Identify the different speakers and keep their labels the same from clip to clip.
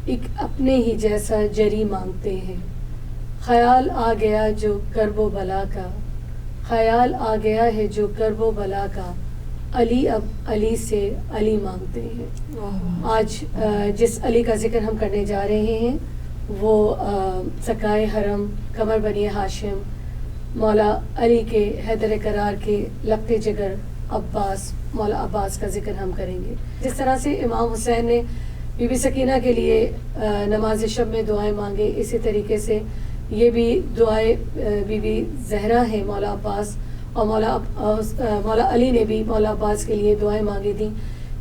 Speaker 1: ایک اپنے ہی جیسا جری مانگتے ہیں. خیال آ گیا جو کرب و بلا کا, خیال آ گیا ہے جو کرب و بلا کا, علی اب علی سے علی مانگتے ہیں. آج جس علی کا ذکر ہم کرنے جا رہے ہیں وہ سکائے حرم, قمر بنی ہاشم, مولا علی کے حیدر قرار کے لقتے جگر عباس, مولا عباس کا ذکر ہم کریں گے. جس طرح سے امام حسین نے بی بی سکینہ کے لیے نماز شب میں دعائیں مانگے, اسی طریقے سے یہ بھی دعائیں بی بی زہرا ہیں مولا عباس, اور مولا علی نے بھی مولا عباس کے لیے دعائیں مانگی تھیں,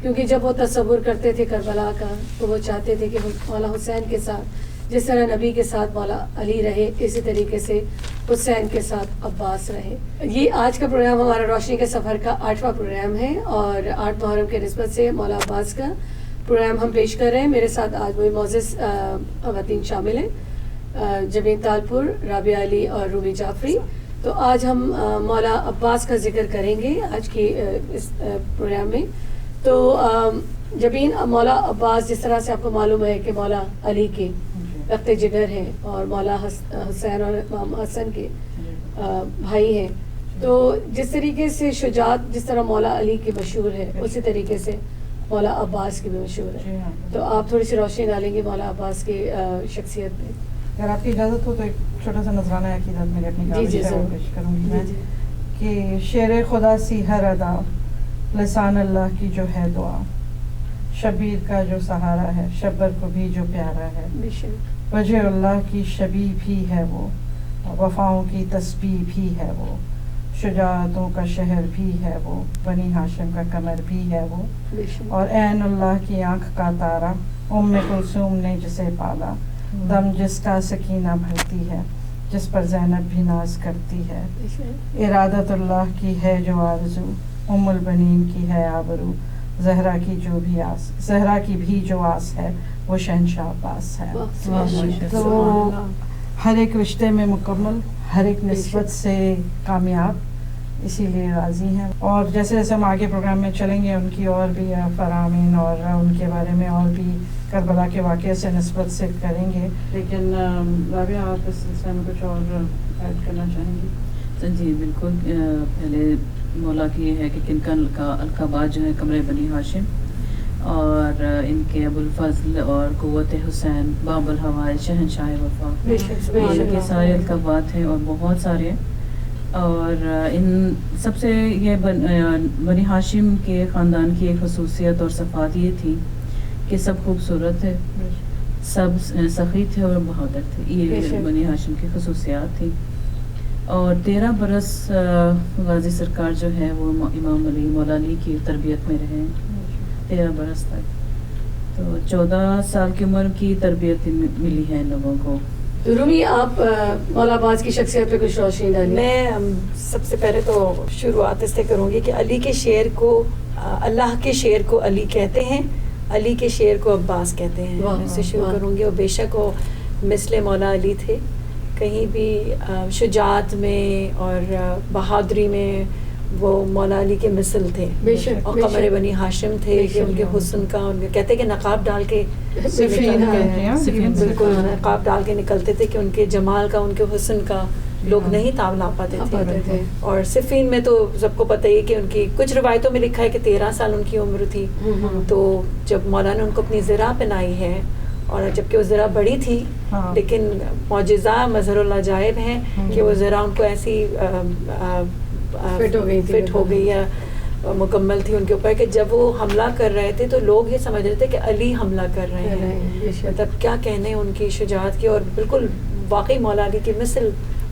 Speaker 1: کیونکہ جب وہ تصور کرتے تھے کربلا کا تو وہ چاہتے تھے کہ مولا حسین کے ساتھ جس طرح نبی کے ساتھ مولا علی رہے, اسی طریقے سے حسین کے ساتھ عباس رہے. یہ آج کا پروگرام ہمارا روشنی کے سفر کا 8واں پروگرام ہے, اور 8 محرم کے نسبت سے مولا عباس کا پروگرام ہم پیش کر رہے ہیں. میرے ساتھ آج وہی معزز خواتین شامل ہیں, جبین تالپور, رابعہ علی اور روبی جعفری. تو آج ہم مولا عباس کا ذکر کریں گے آج کی اس پروگرام میں. تو جبین, مولا عباس جس طرح سے آپ کو معلوم ہے کہ مولا علی کے لقتے جگر ہیں اور مولا حسین اور امام حسن کے بھائی ہیں, تو جس طریقے سے شجاعت جس طرح مولا علی کی مشہور ہے اسی طریقے سے مولا عباس کی بھی مشہور ہے. تو آپ تھوڑی سی روشنی ڈالیں گے مولا عباس کی شخصیت پہ.
Speaker 2: اگر آپ کی اجازت ہو تو ایک چھوٹا سا نذرانہ عقیدت میرے اپنی گاؤں سے پیش کروں گی میں, کہ شیر خدا سی ہر ادا, لسان اللہ کی جو ہے دعا, شبیر کا جو سہارا ہے, شبر کو بھی جو پیارا ہے, وجہ اللہ کی شبی بھی ہے وہ, وفاؤں کی تسبیح بھی ہے وہ, شجاعتوں کا شہر بھی ہے وہ, بنی ہاشم کا قمر بھی ہے وہ, اور عین اللہ کی آنکھ کا تارا, ام کلثوم نے جسے پالا, دم جس کا سکینہ بھرتی ہے, جس پر زینب بھی ناز کرتی ہے, ارادت اللہ کی ہے جو آرزو, ام البنین کی ہے آبرو, زہرا کی بھی جو آس ہے وہ شہنشاہ عباس ہے. تو ہر ایک رشتے میں مکمل, ہر ایک نسبت سے کامیاب, اسی لیے راضی ہیں. اور جیسے جیسے ہم آگے پروگرام میں چلیں گے ان کی اور بھی فرامین اور ان کے بارے میں اور بھی کربلا کے واقعے سے نسبت سے کریں گے. لیکن رابعہ, آپ اس سلسلے میں کچھ اور ایڈ کرنا چاہیں گی؟
Speaker 3: جی بالکل. پہلے مولا کی یہ ہے کہ کن کا القابات جو ہے قمر بنی ہاشم, اور ان کے ابو الفضل اور قوت حسین, باب الحوائج, شہنشاہ وفا, ان کے سارے القابات ہیں اور بہت سارے. اور ان سب سے یہ بنی ہاشم کے خاندان کی ایک خصوصیت اور صفات یہ تھی کہ سب خوبصورت تھے, سب سخی تھے اور بہادر تھے. یہ بنی ہاشم کی خصوصیات تھی. اور 13 برس غازی سرکار جو ہے وہ امام علی مولا علی کی تربیت میں رہے, 13 برس تک. تو 14 سال کی عمر کی تربیت ملی ہے ان لوگوں کو.
Speaker 1: رومی, آپ مولا عباس کی شخصیت پہ کچھ روشنی ڈالیں.
Speaker 4: میں سب سے پہلے تو شروعات اس سے کروں گی کہ علی کے شعر کو, اللہ کے شعر کو علی کہتے ہیں, علی کے شعر کو عباس کہتے ہیں. میں اس سے شروع کروں گی. اور بے شک وہ مثل مولا علی تھے, کہیں بھی شجاعت میں اور بہادری میں وہ مولا علی کے مثل تھے. اور قمر بنی ہاشم تھے کہ ان کے حسن کا, ان کے کہتے کہ نقاب ڈال کے بالکل نقاب ڈال کے نکلتے تھے کہ ان کے جمال کا, ان کے حسن کا لوگ نہیں تاب لا پاتے تھے. اور صفین میں تو سب کو پتہ ہی کہ ان کی کچھ روایتوں میں لکھا ہے کہ 13 سال ان کی عمر تھی. تو جب مولا نے ان کو اپنی زرہ پہنائی ہے, اور جبکہ وہ زرہ بڑی تھی لیکن معجزہ مظہر العجائب ہیں کہ وہ زرہ ان کو ایسی فٹ ہو گئی ہے, مکمل تھی ان کے اوپر, کہ جب وہ حملہ کر رہے تھے تو لوگ یہ سمجھ رہے تھے کہ علی حملہ کر رہے ہیں. مطلب کیا کہنے ان کی شجاعت کی, اور بالکل واقعی مولا علی کی مثل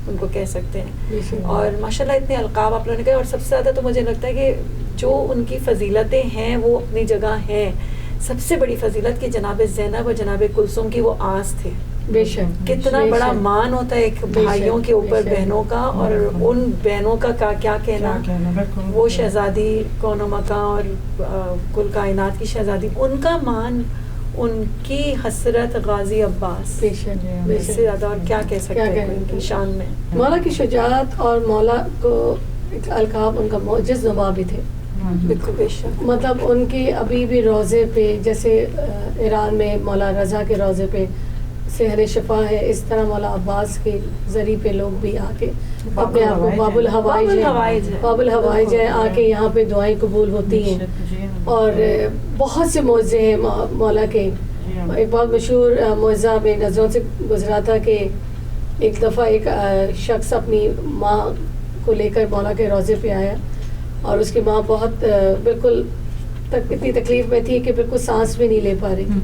Speaker 4: ان کو کہہ سکتے ہیں. اور ماشاءاللہ اتنے القاب آپ لوگوں نے کہا, اور سب سے زیادہ تو مجھے لگتا ہے کہ جو ان کی فضیلتیں ہیں وہ اپنی جگہ ہیں. سب سے بڑی فضیلت کہ جناب زینب اور جناب کلثوم کی وہ آس تھے.
Speaker 1: بے شک
Speaker 4: کتنا بڑا مان ہوتا ہے ایک بھائیوں کے اوپر بہنوں کا, اور ان بہنوں کا کیا کہنا, وہ شہزادی کون و مکاں اور کل کائنات کی شہزادی, ان کا مان, ان کی حسرت غازی عباس, اس سے زیادہ اور کیا کہہ سکتے ہیں ان کی شان میں.
Speaker 1: مولا کی شجاعت اور مولا کو ایک القاب ان کا معجز نما بھی تھے.
Speaker 4: بالکل بے شک.
Speaker 1: مطلب ان کے ابھی بھی روضے پہ جیسے ایران میں مولا رضا کے روضے پہ سحر شفا ہے، اس طرح مولا عباس کے ذریعے پہ لوگ بھی آ کے اپنے آپ کو باب الحوائج ہے آ کے یہاں پہ دعائیں قبول ہوتی ہیں. اور بہت سے معجزے ہیں مولا کے. ایک بہت مشہور معجزہ میں نظروں سے گزرا تھا کہ ایک دفعہ ایک شخص اپنی ماں کو لے کر مولا کے روضے پہ آیا اور اس کی ماں بہت بالکل اتنی تکلیف میں تھی کہ بالکل سانس بھی نہیں لے پا رہی تھی.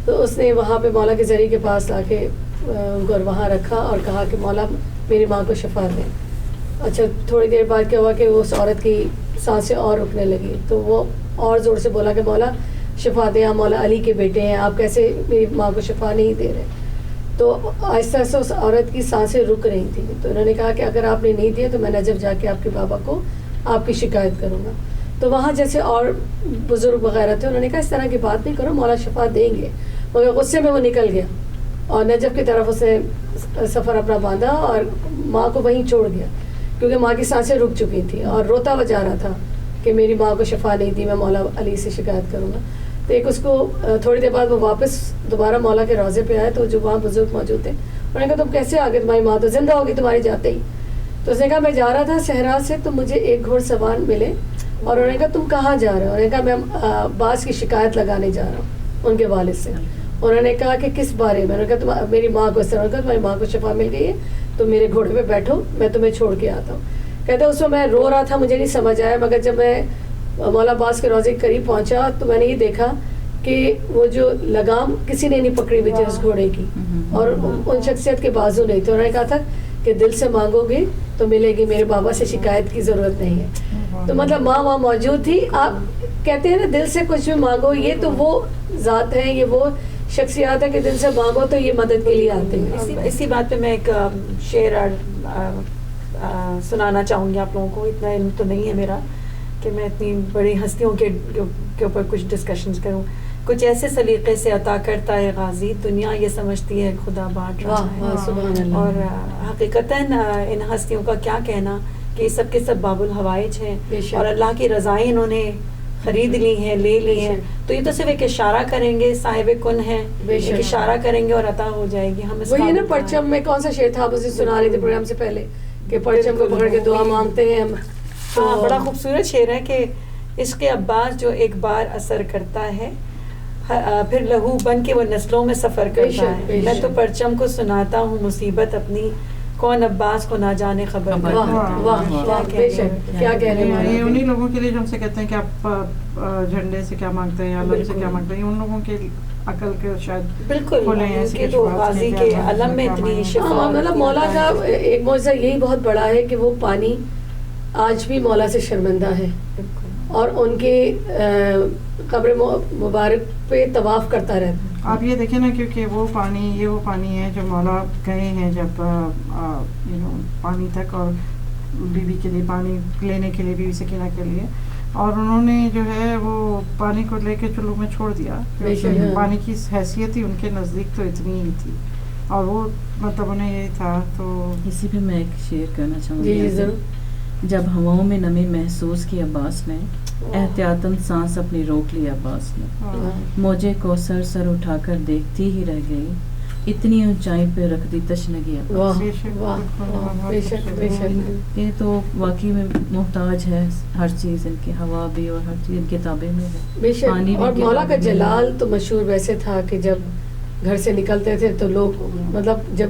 Speaker 1: تو اس نے وہاں پہ مولا کے ذریعے کے پاس لا کے ان کو وہاں رکھا اور کہا کہ مولا میری ماں کو شفا دیں. اچھا تھوڑی دیر بعد کیا ہوا کہ اس عورت کی سانسیں اور رکنے لگی تو وہ اور زور سے بولا کہ مولا شفا دیں، آپ مولا علی کے بیٹے ہیں، آپ کیسے میری ماں کو شفا نہیں دے رہے. تو آہستہ آہستہ اس عورت کی سانسیں رک رہی تھیں. تو انہوں نے کہا کہ اگر آپ نے نہیں دیا تو میں نجف جا کے آپ کے بابا کو آپ کی شکایت کروں گا. تو وہاں جیسے اور بزرگ وغیرہ تھے انہوں نے کہا اس طرح کی بات نہیں کرو، مولا شفا دیں گے. مگر غصے میں وہ نکل گیا اور نجف کی طرف اس نے سفر اپنا باندھا اور ماں کو وہیں چھوڑ گیا کیونکہ ماں کی سانسیں رک چکی تھیں اور روتا ہوا جا رہا تھا کہ میری ماں کو شفا نہیں دی، میں مولا علی سے شکایت کروں گا. تو ایک اس کو تھوڑی دیر بعد وہ واپس دوبارہ مولا کے روضے پہ آئے تو جو وہاں بزرگ موجود تھے انہوں نے کہا تم کیسے آگے، تمہاری ماں تو زندہ ہوگی تمہارے جاتے ہی. تو اس نے کہا میں جا رہا تھا صحرا سے تو مجھے ایک گھوڑ سوار ملے اور انہوں نے کہا تم کہاں جا رہے ہو؟ انہوں نے کہا میں عباس کی شکایت لگانے جا رہا ہوں ان کے والد سے. انہوں نے کہا کہ کس بارے میں؟ انہوں نے کہا میری ماں کو اس طرح کہا تمہاری ماں کو شفا مل گئی ہے تو میرے گھوڑے پہ بیٹھو میں تمہیں چھوڑ کے آتا ہوں. کہتے اس میں رو رہا تھا مجھے نہیں سمجھ آیا مگر جب میں مولا عباس کے روضے کے قریب پہنچا تو میں نے یہ دیکھا کہ وہ جو لگام کسی نے نہیں پکڑی ہوئی تھی اس گھوڑے کی اور ان شخصیت کے بازو نہیں تھے. انہوں نے کہا تھا کہ دل سے مانگو گے تو ملے گی، میرے بابا سے شکایت کی ضرورت نہیں ہے. تو مطلب ماں وہاں موجود تھی. آپ کہتے ہیں نا دل سے کچھ بھی مانگو، یہ تو وہ ذات ہے، یہ وہ شخصیات ہے کہ دل سے مانگو تو یہ مدد کے لیے آتے ہیں.
Speaker 4: اسی بات پہ میں ایک شعر سنانا چاہوں گی آپ لوگوں کو. اتنا علم تو نہیں ہے میرا کہ میں اتنی بڑی ہستیوں کے اوپر کچھ ڈسکشنز کروں. کچھ ایسے سلیقے سے عطا کرتا ہے غازی، دنیا یہ سمجھتی ہے خدا بانٹ رہا ہے. اور حقیقتاً ان ہستیوں کا کیا کہنا کہ یہ سب کے سب باب الحوائج ہیں اور اللہ کی رضائیں انہوں نے خرید لی ہیں، لے لی ہیں. تو یہ تو صرف ایک اشارہ کریں گے، صاحب کن ہے، ایک اشارہ کریں گے اور عطا ہو جائے گی. ہم
Speaker 1: وہی نا پرچم میں کون سا شعر تھا آپ اسے سنا رہے تھے پروگرام سے پہلے کہ پرچم کو پکڑ کے دعا مانگتے ہیں ہم.
Speaker 4: ہاں بڑا خوبصورت شعر ہے کہ عشق عباس جو ایک بار اثر کرتا ہے پھر لہو بن کے وہ نسلوں میں سفر کرتا ہے. میں تو پرچم کو سناتا ہوں مصیبت اپنی، کون عباس کو نہ جانے خبر.
Speaker 1: کیا کہہ رہے ہیں
Speaker 2: یہ انہی لوگوں کے لیے جو ہم سے کہتے ہیں کہ آپ جھنڈے سے کیا مانگتے ہیں، علم سے کیا مانگتے ہیں، ان لوگوں کے عقل کے شاید
Speaker 4: بالکل کہ تو غازی کے علم میں اتنی شفا.
Speaker 1: مطلب مولا کا ایک معجزہ یہی بہت بڑا ہے کہ وہ پانی آج بھی مولا سے شرمندہ ہے اور ان کے قبر مبارک پہ طواف کرتا رہتا ہے.
Speaker 2: آپ یہ دیکھیں نا کیونکہ وہ پانی ہے جو مولا گئے ہیں جب پانی تک اور بی بی کے لیے پانی لینے کے لیے، بی بی سکینہ کے لیے، اور انہوں نے جو ہے وہ پانی کو لے کے چلو میں چھوڑ دیا. پانی کی حیثیت ہی ان کے نزدیک تو اتنی ہی تھی اور وہ مطلب انہیں یہی تھا. تو
Speaker 3: اسی پہ میں ایک شعر کرنا چاہوں
Speaker 1: گی.
Speaker 3: جب ہواؤں میں نمی محسوس کی عباس نے، احتیاطاً سانس اپنی روک لی عباس نے، موجے کو سر اٹھا کر دیکھتی ہی رہ گئی، اتنی اونچائی پہ رکھ دی تشنگی عباس. یہ تو واقعی میں محتاج ہے ہر چیز، ان کی ہوا بھی اور ہر چیز ان کے تابع میں ہے.
Speaker 1: اور مولا کا جلال تو مشہور ویسے تھا کہ جب گھر سے نکلتے تھے تو لوگ مطلب جب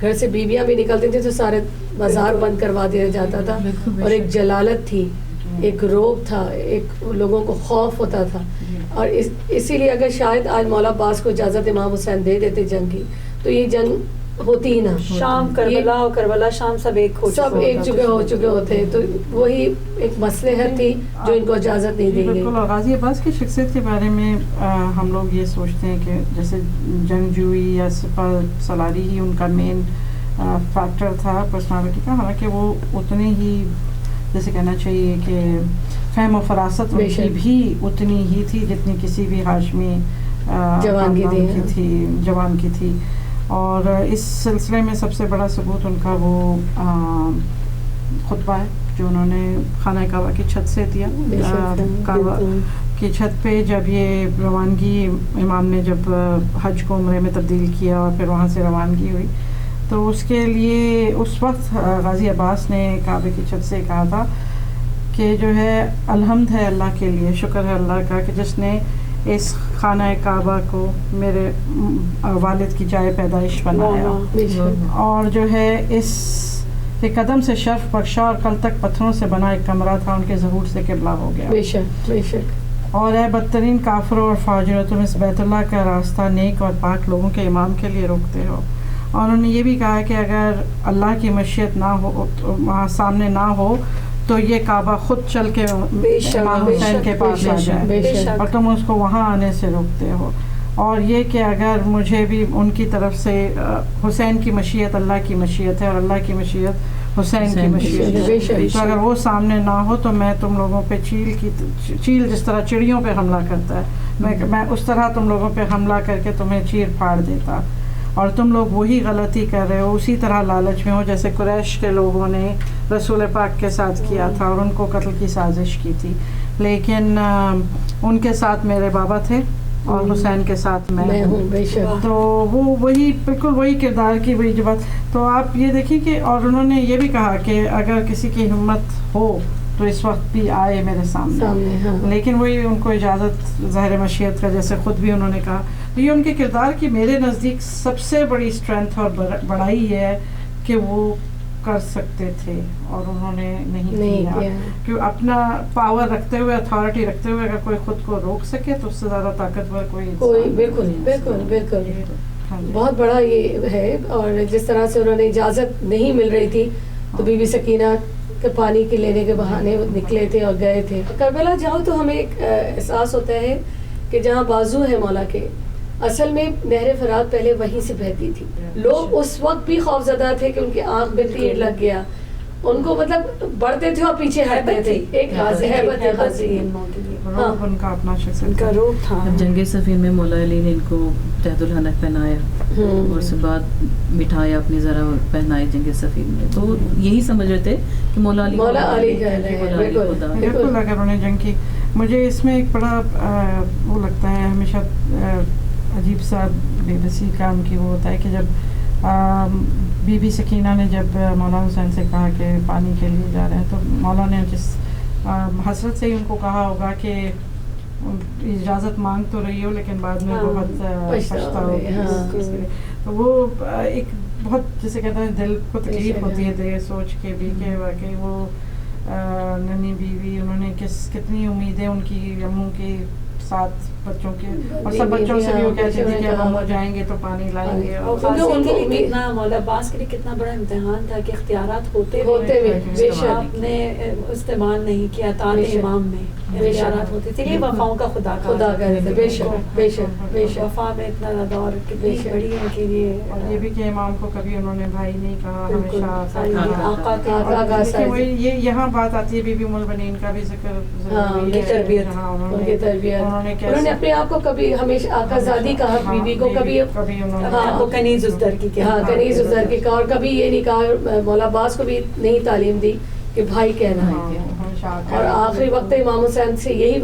Speaker 1: گھر سے بیویاں بھی نکلتی تھی تو سارے بازار بند کروا دیا جاتا تھا اور ایک جلالت تھی، ایک روب تھا، ایک لوگوں کو خوف ہوتا تھا. اور اسی لیے اگر شاید آج مولا عباس کو اجازت امام حسین دے دیتے جنگ کی تو یہ جنگ ہوتی ہی نا.
Speaker 4: شام کربلا شام سب ایک
Speaker 1: ہو چکے ہوتے. تو وہی ایک مصلحت تھی جو ان کو اجازت نہیں دی گئی.
Speaker 2: بالکل. غازی عباس کی شخصیت کے بارے میں ہم لوگ یہ سوچتے ہیں کہ جیسے جنگجوئی یا سپہ سالاری ہی ان کا مین فیکٹر تھا پرسنالٹی کا، حالانکہ وہ اتنے ہی جیسے کہنا چاہیے کہ فہم و فراست ان کی بھی اتنی ہی تھی جتنی کسی بھی ہاشمی جوان کی تھی. اور اس سلسلے میں سب سے بڑا ثبوت ان کا وہ خطبہ ہے جو انہوں نے خانہ کعبہ کی چھت سے دیا. کعبہ کی چھت پہ جب یہ روانگی امام نے جب حج کو عمرے میں تبدیل کیا اور پھر وہاں سے روانگی ہوئی تو اس کے لیے اس وقت غازی عباس نے کعبے کی چھت سے کہا تھا کہ جو ہے الحمد ہے اللہ کے لیے, شکر ہے اللہ کا کہ جس نے اس خانہ کعبہ کو میرے والد کی جائے پیدائش بنایا, اور جو ہے اس کے قدم سے شرف بخشا, اور کل تک پتھروں سے بنا ایک کمرہ تھا ان کے ظہور سے قبلہ ہو گیا.
Speaker 1: بے شک بے شک.
Speaker 2: اور اے بدترین کافروں اور فاجروں, تم اس بیت اللہ کا راستہ نیک اور پاک لوگوں کے امام کے لیے روکتے ہو. اور انہوں نے یہ بھی کہا کہ اگر اللہ کی مشیت نہ ہو, وہاں سامنے نہ ہو, تو یہ کعبہ خود چل کے امام حسین کے پاس آ جائے, اور تم اس کو وہاں آنے سے روکتے ہو. اور یہ کہ اگر مجھے بھی ان کی طرف سے حسین کی مشیت اللہ کی مشیت ہے اور اللہ کی مشیت حسین کی مشیت ہے, تو اگر وہ سامنے نہ ہو تو میں تم لوگوں پہ چیل جس طرح چڑیوں پہ حملہ کرتا ہے, میں اس طرح تم لوگوں پہ حملہ کر کے تمہیں چیر پھاڑ دیتا. اور تم لوگ وہی غلطی کر رہے ہو, اسی طرح لالچ میں ہو جیسے قریش کے لوگوں نے رسول پاک کے ساتھ کیا تھا اور ان کو قتل کی سازش کی تھی. لیکن ان کے ساتھ میرے بابا تھے اور حسین کے ساتھ میں ہوں. تو وہ وہی بالکل وہی کردار کی وہی بات. تو آپ یہ دیکھیں کہ, اور انہوں نے یہ بھی کہا کہ اگر کسی کی ہمت ہو تو اس وقت بھی آئے میرے سامنے. لیکن وہی ان کو اجازت ظاہر مشیت کا, جیسے خود بھی انہوں نے کہا. تو یہ ان کے کردار کی میرے نزدیک سب سے بڑی اسٹرینتھ اور بڑائی یہ ہے کہ وہ کر سکتے تھے اور انہوں نے نہیں کیا. کہ اپنا پاور رکھتے ہوئے, اتھارٹی رکھتے ہوئے اگر کوئی خود کو روک سکے تو اس سے زیادہ طاقتور کوئی
Speaker 1: بالکل بالکل بالکل بہت بڑا یہ ہے. اور جس طرح سے انہوں نے اجازت نہیں مل رہی تھی تو بی بی سکینہ کے پانی کے لینے کے بہانے نکلے تھے اور گئے تھے. کربلا جاؤ تو ہمیں ایک احساس ہوتا ہے کہ جہاں بازو ہے مولا کے, اصل میں نہر فرات پہلے وہیں سے بہتی تھی. لوگ اس وقت بھی خوف زدہ تھے کہ ان کی آنکھ میں تیر لگ گیا, ان کو مطلب بڑھتے تھے اور پیچھے ہٹتے تھے. ایک
Speaker 2: ان کا اپنا شخص
Speaker 4: کا روپ تھا.
Speaker 3: جنگ صفین میں مولا علی نے ان کو تحت الحنف پہنایا اور اس کے بعد بٹھایا اپنی ذرا پہنائے جنگ صفین میں. تو یہی سمجھ رہے تھے کہ مولا علی
Speaker 2: بالکل. اگر انہوں نے جنگ کی, مجھے اس میں ایک بڑا وہ لگتا ہے ہمیشہ عجیب سا بے بسی کا ان کی وہ ہوتا ہے کہ جب بی بی سکینہ نے جب مولا حسین سے کہا کہ پانی کے لیے جا رہے ہیں, تو مولا نے جس حسرت سے ہی ان کو کہا ہوگا کہ اجازت مانگ تو رہی ہو لیکن بعد میں بہت پچھتاؤ. تو وہ ایک بہت جسے کہتے ہیں دل کو تکلیف ہوتی ہے سوچ کے بھی کہ واقعی وہ ننھی بیوی, انہوں نے کتنی امیدیں ان کی اموں کے ساتھ بچوں کے, اور سب بچوں سے بھی وہ کہتے تھے کہ ہم جائیں گے تو پانی لائیں گے.
Speaker 4: کتنا مولا عباس کے لیے کتنا بڑا امتحان تھا کہ اختیارات ہوتے ہوئے آپ نے استعمال نہیں کیا. اطاعت امام میں اختیارات ہوتے تھے, یہ وفاؤں کا خدا کرے تھے. بے شک بے شک بے شک وفا میں اتنا زیادہ, اور کتنی بڑی ان کے لیے.
Speaker 2: اور یہ بھی کہ امام کو کبھی انہوں نے بھائی نہیں کہا, ہمیشہ. یہ یہاں بات آتی ہے بی بی ام البنین کا بھی ذکر,
Speaker 1: ان کی تربیت. انہوں نے اپنے آپ کو کبھی ہمیشہ آقا زادی کہا, بیوی کو کبھی
Speaker 4: کنیز الدر کی
Speaker 1: کنیز الدر کی کہا, اور کبھی یہ نہیں کہا. مولا عباس کو بھی نہیں تعلیم دی کہ بھائی کہنا ہے, اور آخری وقت امام حسین سے یہی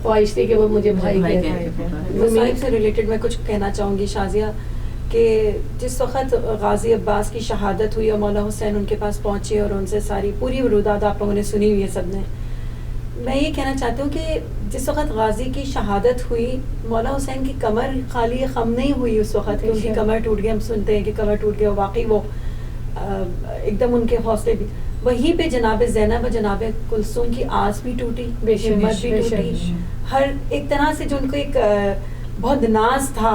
Speaker 1: خواہش تھی کہ وہ مجھے بھائی کہنا.
Speaker 4: سے ریلیٹڈ میں کچھ کہنا چاہوں گی شازیہ, کہ جس وقت غازی عباس کی شہادت ہوئی اور مولا حسین ان کے پاس پہنچے اور ان سے ساری پوری ورودات آپ لوگوں نے سنی ہوئی ہے سب نے, میں یہ کہنا چاہتی ہوں کہ جس وقت غازی کی شہادت ہوئی مولا حسین کی کمر خالی خم نہیں ہوئی اس وقت کہ ان کی کمر ٹوٹ گئی. ہم سنتے ہیں کہ کمر ٹوٹ گیا, واقعی وہ ایک دم ان کے حوصلے بھی. وہیں پہ جناب زینب و جناب کلثوم کی آس بھی ٹوٹی, ہمت بھی ٹوٹی. ہر ایک طرح سے جو ان کو ایک بہت ناز تھا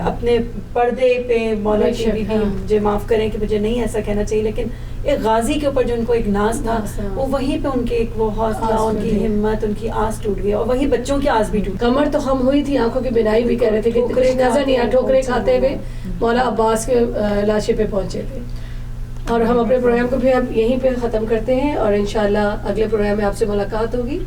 Speaker 4: اپنے پردے پہ, مولا کی بھی مجھے معاف کریں کہ مجھے نہیں ایسا کہنا چاہیے, لیکن ایک غازی کے اوپر جو ان کو ایک ناز تھا, وہ وہیں پہ ان کے ایک وہ حوصلہ, ان کی ہمت, ان کی آس ٹوٹ گئی. اور وہی بچوں کی آس بھی ٹوٹ.
Speaker 1: کمر تو خم ہوئی تھی, آنکھوں کی بینائی بھی کہہ رہے تھے کہ نظر نہیں آ, ٹھوکریں کھاتے ہوئے مولا عباس کے لاشے پہ پہنچے تھے. اور ہم اپنے پروگرام کو بھی اب یہیں پہ ختم کرتے ہیں, اور انشاءاللہ اگلے پروگرام میں آپ سے ملاقات ہوگی.